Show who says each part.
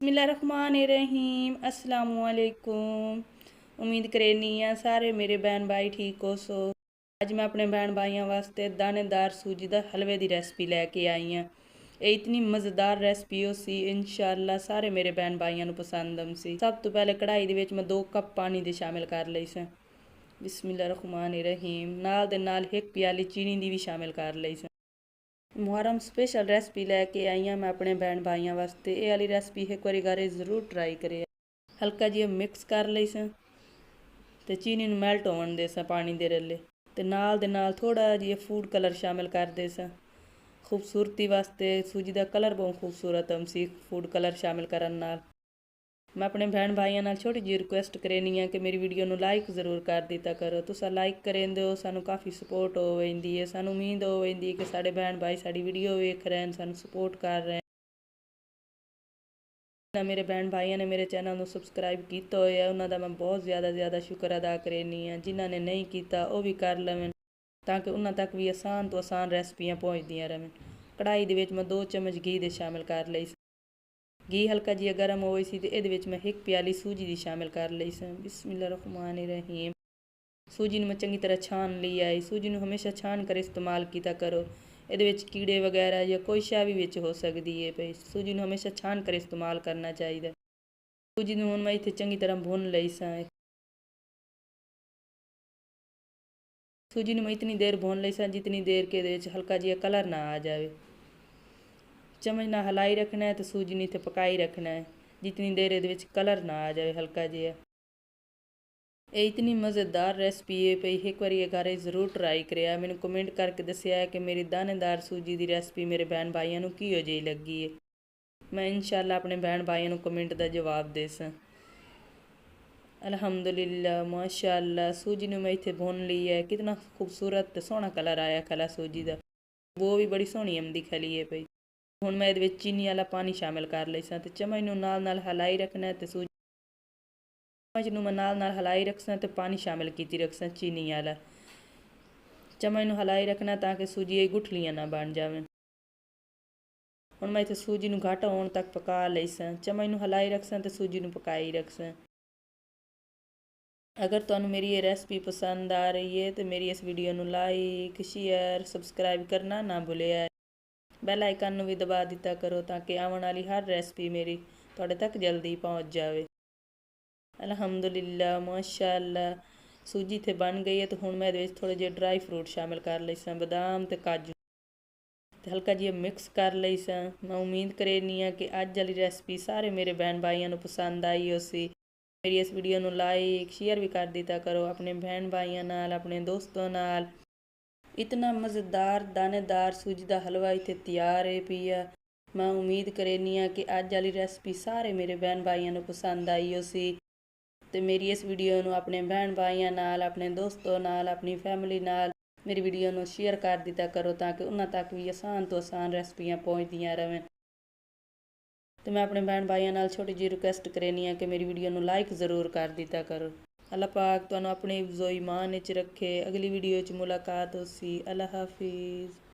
Speaker 1: बिस्मिल्लाहिर्रहमानिर्रहीम अस्सलामुअलैकुम। उम्मीद करेनी आ सारे मेरे बहन भाई ठीक हो सो। अज मैं अपने बहन भाइयों वास्ते दानेदार सूजी का हलवे की रेसिपी लैके आई हाँ। ये इतनी मज़ेदार रेसिपी हो सी, इंशाअल्लाह सारे मेरे बहन भाइयों को पसंद आसी। सब तो पहले कढ़ाई दे विच मैं 2 कप पानी दे शामिल कर लई सा। बिस्मिल्लाहिर्रहमानिर्रहीम। नाल दे नाल 1 प्याली चीनी दी भी शामिल कर लई सा। मुहर्रम स्पेशल रेसिपी लैके आई हाँ मैं अपने बहन भाइयों वास्ते। ये वाली रेसिपी एक बार घरे जरूर ट्राई करे। हल्का जी मिक्स कर लई सा ते चीनी नूं मैल्ट होण दे सा पानी दे रले ते नाल थोड़ा जी फूड कलर शामिल कर दे सा। खूबसूरती वास्ते सूजी का कलर बहुत खूबसूरत आसी फूड कलर शामिल करन नाल। मैं अपने बहन भाइयों नाल छोटी जी रिक्वेस्ट करेनी है कि मेरी वीडियो नूं लाइक जरूर कर दिता करो। तुसा लाइक करेंदे हो सानू काफ़ी सपोर्ट हो वेंदी है, सानू उम्मीद हो वेंदी है कि साडे बहन भाई साडी वीडियो वेख रहे हैं, सानू सपोर्ट कर रहे हैं। मेरे बहन भाइयों ने मेरे चैनल नूं सबसक्राइब किया होया उन्हां दा मैं बहुत ज़्यादा शुक्र अदा करेनी हाँ। जिन्हां ने नहीं किया वह भी कर लवें ताकि उन्हां तक भी आसान तो आसान रेसिपियाँ पहुँचदियाँ रहें। कढ़ाई दे विच मैं 2 चम्मच घी दे शामिल कर लई। घी हल्का जिहा गर्म होई सी ते इहदे विच मैं 1 प्याली सूजी दी शामिल कर लई सी। बिस्मिल्लाहिर्रहमानिर्रहीम। सूजी नूं मैं चंगी तरह छान ली आई। सूजी नूं हमेशा छान कर इस्तेमाल कीता करो। इहदे विच कीड़े वगैरह या कोई शै भी विच हो सकदी है भई सूजी नूं हमेशा छान कर इस्तेमाल करना चाहिए। सूजी नूं हुण मैं इत्थे चंगी तरह भुन लई सा। सूजी नूं मैं इतनी देर भुन लई सा जितनी देर के इहदे विच हल्का जिहा कलर ना आ जाए। चम्मच ना हलाई रखना है तो सूजी ने इत्थे पकाई रखना है जितनी देर ये कलर ना आ जाए हल्का जिहा। ये इतनी मज़ेदार रेसिपी है भई एक बार ये घर जरूर ट्राई करिया। मैनू कमेंट करके दसिया है कि मेरी दानेदार सूजी की रेसिपी मेरे बहन भाइयों को किहो जी लगी है। मैं इंशाअल्लाह अपने बहन भाइयों को कमेंट का जवाब दे सा। अल्हम्दुलिल्लाह माशाअल्लाह सूजी ने मैं इत्थे भुन ली है। कितना खूबसूरत सोहना कलर आया खला सूजी का, वो भी बड़ी सोहनी आमदी खली है भई। हुण मैं इहदे विच चीनी वाला पानी शामिल कर लई सा ते चम्मच नूं नाल हलाई रखना है ते चम्मच नूं मैं नाल हलाई रखसां ते पानी शामिल कीती रखसां चीनी वाला। चम्मच नूं हलाई रखना ताकि सूजी गुठलियां ना बन जावन। हुण मैं इत्थे सूजी नूं घट होण तक पका लई सा। चम्मच नूं हलाई रखसां ते सूजी नूं पकाई रखसां। अगर तुहानू मेरी ये रेसिपी पसंद आ रही है तो मेरी इस वीडियो नूं लाइक शेयर सबसक्राइब करना ना भुलिया। बैल आइकन नूं भी दबा दिता करो ताकि आवन वाली हर रेसिपी मेरी तुहाडे तक जल्दी पहुँच जाए। अल्हम्दुलिल्लाह माशाअल्लाह सूजी इत्थे बन गई है तो हुण मैं इहदे विच थोड़े जिहे ड्राई फ्रूट शामिल कर लई सा, बदाम ते काजू ते हल्का जिहा मिक्स कर लई सा। मैं उम्मीद करेनी हाँ कि अज वाली रेसिपी सारे मेरे बहन भाइयों को पसंद आई होसी। मेरी इस वीडियो नूं लाइक शेयर भी कर दिता करो अपने बहन भाइयों नाल, अपने दोस्तों नाल। इतना मज़ेदार दानेदार सूजी का हलवा इत्थे तैयार है पिया। मैं उम्मीद करेनी हाँ कि अज वाली रेसिपी सारे मेरे बहन भाइयों को पसंद आई होसी। ते मेरी इस वीडियो नूं अपने बहन भाइयों नाल, अपने दोस्तों नाल, अपनी फैमिली नाल मेरी वीडियो नूं शेयर कर दिता करो ताकि उन्हां तक भी आसान तो आसान रेसिपियाँ पहुँचदियाँ रहें। तो मैं अपने बहन भाइयों नाल छोटी जी रिक्वेस्ट करेनी है कि मेरी वीडियो नूं लाइक जरूर कर दिता करो। अल्लाह पाक तुहानू अपने हिफ्ज़ो ईमान विच रखे। अगली वीडियो च मुलाकात होसी। अल्लाह हाफिज़।